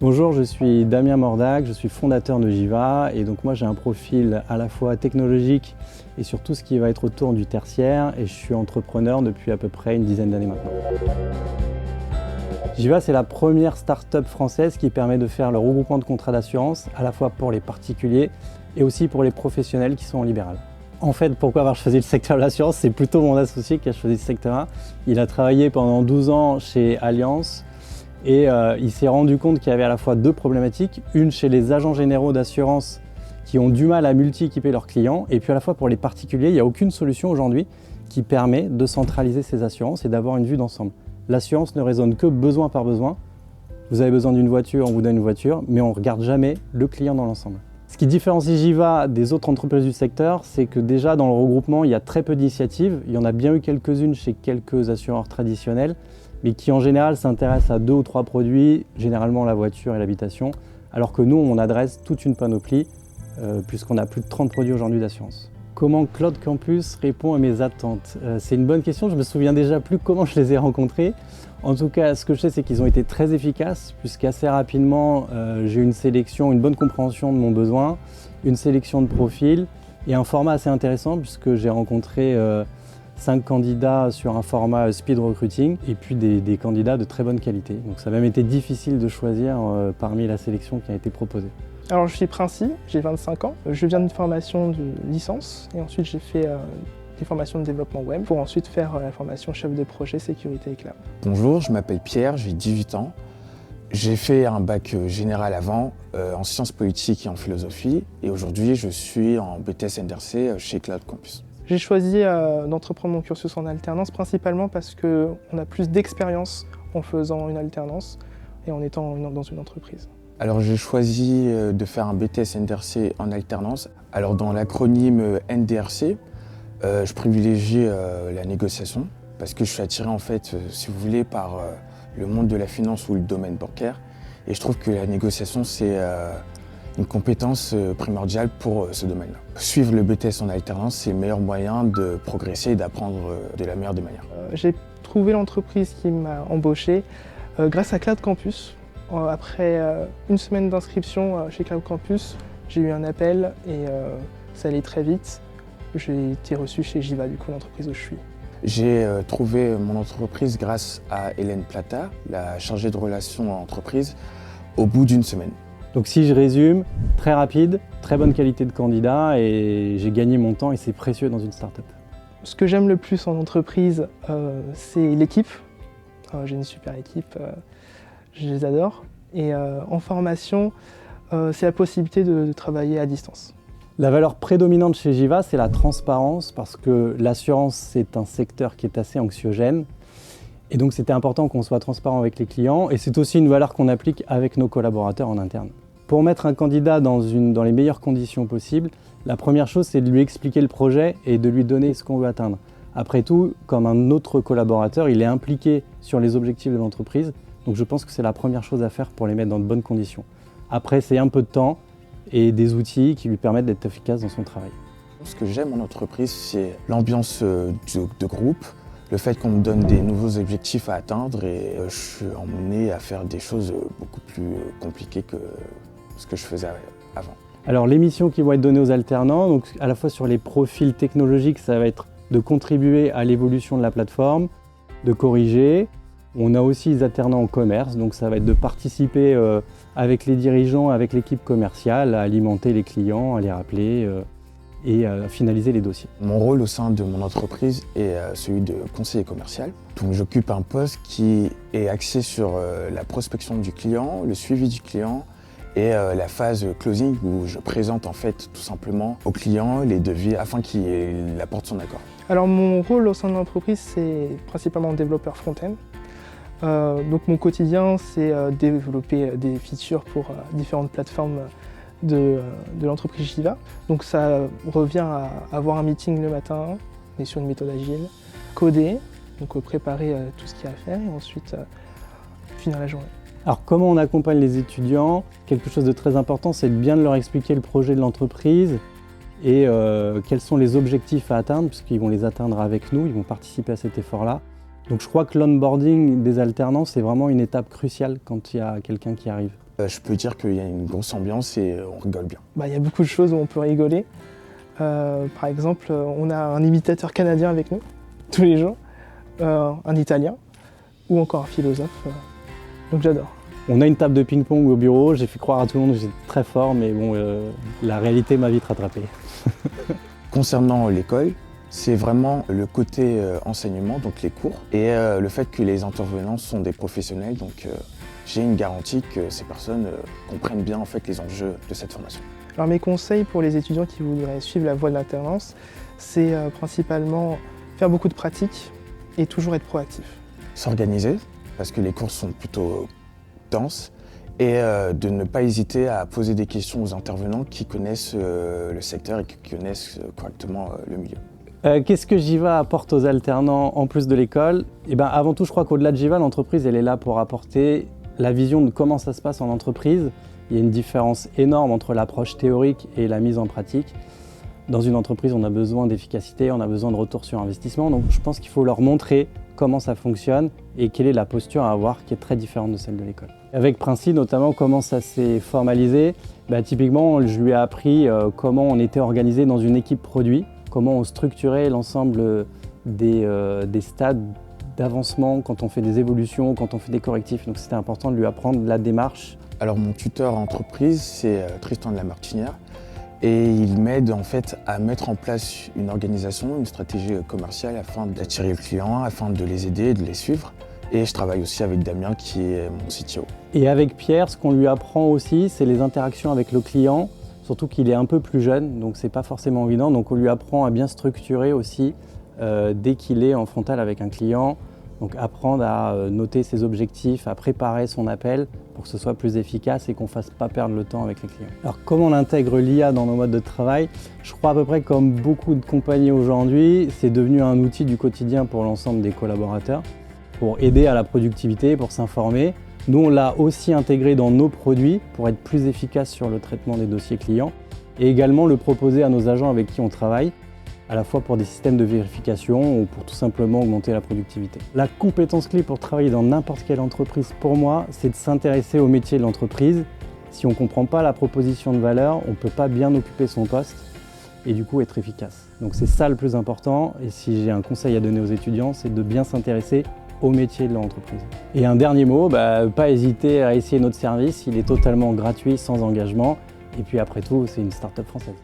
Bonjour, je suis Damien Mordac, je suis fondateur de Jiva et donc moi j'ai un profil à la fois technologique et sur tout ce qui va être autour du tertiaire et je suis entrepreneur depuis à peu près une dizaine d'années maintenant. Jiva, c'est la première start-up française qui permet de faire le regroupement de contrats d'assurance à la fois pour les particuliers et aussi pour les professionnels qui sont en libéral. En fait, pourquoi avoir choisi le secteur de l'assurance? C'est plutôt mon associé qui a choisi ce secteur-là. Il a travaillé pendant 12 ans chez Allianz. Et il s'est rendu compte qu'il y avait à la fois deux problématiques, une chez les agents généraux d'assurance qui ont du mal à multi-équiper leurs clients, et puis à la fois pour les particuliers, il n'y a aucune solution aujourd'hui qui permet de centraliser ces assurances et d'avoir une vue d'ensemble. L'assurance ne raisonne que besoin par besoin. Vous avez besoin d'une voiture, on vous donne une voiture, mais on ne regarde jamais le client dans l'ensemble. Ce qui différencie Jiva des autres entreprises du secteur, c'est que déjà dans le regroupement, il y a très peu d'initiatives. Il y en a bien eu quelques-unes chez quelques assureurs traditionnels, mais qui en général s'intéressent à 2 ou 3 produits, généralement la voiture et l'habitation, alors que nous, on adresse toute une panoplie, puisqu'on a plus de 30 produits aujourd'hui d'assurance. Comment Cloud Campus répond à mes attentes? C'est une bonne question, je me souviens déjà plus comment je les ai rencontrés. En tout cas, ce que je sais, c'est qu'ils ont été très efficaces, puisqu'assez rapidement, j'ai eu une sélection, une bonne compréhension de mon besoin, une sélection de profils, et un format assez intéressant, puisque j'ai rencontré 5 candidats sur un format speed recruiting et puis des candidats de très bonne qualité. Donc ça a même été difficile de choisir parmi la sélection qui a été proposée. Alors je suis Princi, j'ai 25 ans. Je viens d'une formation de licence et ensuite j'ai fait des formations de développement web pour ensuite faire la formation chef de projet sécurité et cloud. Bonjour, je m'appelle Pierre, j'ai 18 ans. J'ai fait un bac général avant en sciences politiques et en philosophie et aujourd'hui je suis en BTS NDRC chez Cloud Campus. J'ai choisi d'entreprendre mon cursus en alternance principalement parce qu'on a plus d'expérience en faisant une alternance et en étant dans une entreprise. Alors j'ai choisi de faire un BTS NDRC en alternance. Alors dans l'acronyme NDRC, je privilégie la négociation parce que je suis attiré en fait, si vous voulez, par le monde de la finance ou le domaine bancaire. Et je trouve que la négociation c'est une compétence primordiale pour ce domaine-là. Suivre le BTS en alternance, c'est le meilleur moyen de progresser et d'apprendre de la meilleure des manières. J'ai trouvé l'entreprise qui m'a embauché grâce à Cloud Campus. Après une semaine d'inscription chez Cloud Campus, j'ai eu un appel et ça allait très vite. J'ai été reçu chez Jiva, du coup, l'entreprise où je suis. J'ai trouvé mon entreprise grâce à Hélène Plata, la chargée de relations entreprise, au bout d'une semaine. Donc si je résume, très rapide, très bonne qualité de candidat et j'ai gagné mon temps et c'est précieux dans une start-up. Ce que j'aime le plus en entreprise, c'est l'équipe. J'ai une super équipe, je les adore. Et en formation, c'est la possibilité de travailler à distance. La valeur prédominante chez Jiva, c'est la transparence parce que l'assurance, c'est un secteur qui est assez anxiogène. Et donc c'était important qu'on soit transparent avec les clients et c'est aussi une valeur qu'on applique avec nos collaborateurs en interne. Pour mettre un candidat dans les meilleures conditions possibles, la première chose c'est de lui expliquer le projet et de lui donner ce qu'on veut atteindre. Après tout, comme un autre collaborateur, il est impliqué sur les objectifs de l'entreprise, donc je pense que c'est la première chose à faire pour les mettre dans de bonnes conditions. Après, c'est un peu de temps et des outils qui lui permettent d'être efficace dans son travail. Ce que j'aime en entreprise, c'est l'ambiance de groupe, le fait qu'on me donne des nouveaux objectifs à atteindre et je suis emmené à faire des choses beaucoup plus compliquées que ce que je faisais avant. Alors les missions qui vont être données aux alternants, donc à la fois sur les profils technologiques, ça va être de contribuer à l'évolution de la plateforme, de corriger. On a aussi les alternants en commerce, donc ça va être de participer avec les dirigeants, avec l'équipe commerciale, à alimenter les clients, à les rappeler et à finaliser les dossiers. Mon rôle au sein de mon entreprise est celui de conseiller commercial. Donc j'occupe un poste qui est axé sur la prospection du client, le suivi du client et la phase closing où je présente en fait tout simplement au client les devis afin qu'il apporte son accord. Alors mon rôle au sein de l'entreprise, c'est principalement développeur front-end. Donc mon quotidien, c'est développer des features pour différentes plateformes de l'entreprise Jiva. Donc ça revient à avoir un meeting le matin, on est sur une méthode agile, coder, donc préparer tout ce qu'il y a à faire et ensuite finir la journée. Alors comment on accompagne les étudiants? Quelque chose de très important, c'est de bien leur expliquer le projet de l'entreprise et quels sont les objectifs à atteindre, puisqu'ils vont les atteindre avec nous, ils vont participer à cet effort-là. Donc je crois que l'onboarding des alternants, c'est vraiment une étape cruciale quand il y a quelqu'un qui arrive. Je peux dire qu'il y a une grosse ambiance et on rigole bien. Il y a beaucoup de choses où on peut rigoler. Par exemple, on a un imitateur canadien avec nous, tous les jours, un italien, ou encore un philosophe. Donc j'adore. On a une table de ping-pong au bureau, j'ai fait croire à tout le monde que j'étais très fort, mais bon, la réalité m'a vite rattrapé. Concernant l'école, c'est vraiment le côté enseignement, donc les cours, et le fait que les intervenants sont des professionnels, donc j'ai une garantie que ces personnes comprennent bien en fait les enjeux de cette formation. Alors mes conseils pour les étudiants qui voudraient suivre la voie de l'alternance, c'est principalement faire beaucoup de pratiques et toujours être proactif. S'organiser, parce que les cours sont plutôt denses, et de ne pas hésiter à poser des questions aux intervenants qui connaissent le secteur et qui connaissent correctement le milieu. Qu'est-ce que Jiva apporte aux alternants en plus de l'école? Avant tout, je crois qu'au-delà de Jiva, l'entreprise elle est là pour apporter la vision de comment ça se passe en entreprise. Il y a une différence énorme entre l'approche théorique et la mise en pratique. Dans une entreprise, on a besoin d'efficacité, on a besoin de retour sur investissement. Donc je pense qu'il faut leur montrer comment ça fonctionne et quelle est la posture à avoir qui est très différente de celle de l'école. Avec Princi, notamment, comment ça s'est formalisé. Typiquement, je lui ai appris comment on était organisé dans une équipe produit, comment on structurait l'ensemble des stades d'avancement quand on fait des évolutions, quand on fait des correctifs. Donc c'était important de lui apprendre la démarche. Alors mon tuteur entreprise, c'est Tristan de la Martinière, et il m'aide en fait à mettre en place une organisation, une stratégie commerciale afin d'attirer le client, afin de les aider, de les suivre. Et je travaille aussi avec Damien qui est mon CTO. Et avec Pierre, ce qu'on lui apprend aussi, c'est les interactions avec le client, surtout qu'il est un peu plus jeune, donc c'est pas forcément évident. Donc on lui apprend à bien structurer aussi dès qu'il est en frontal avec un client. Donc apprendre à noter ses objectifs, à préparer son appel pour que ce soit plus efficace et qu'on ne fasse pas perdre le temps avec les clients. Alors comment on intègre l'IA dans nos modes de travail? Je crois à peu près comme beaucoup de compagnies aujourd'hui, c'est devenu un outil du quotidien pour l'ensemble des collaborateurs, pour aider à la productivité, pour s'informer. Nous, on l'a aussi intégré dans nos produits pour être plus efficace sur le traitement des dossiers clients et également le proposer à nos agents avec qui on travaille, à la fois pour des systèmes de vérification ou pour tout simplement augmenter la productivité. La compétence clé pour travailler dans n'importe quelle entreprise, pour moi, c'est de s'intéresser au métier de l'entreprise. Si on ne comprend pas la proposition de valeur, on ne peut pas bien occuper son poste et du coup être efficace. Donc c'est ça le plus important, et si j'ai un conseil à donner aux étudiants, c'est de bien s'intéresser au métier de l'entreprise. Et un dernier mot, pas hésiter à essayer notre service, il est totalement gratuit, sans engagement, et puis après tout, c'est une start-up française.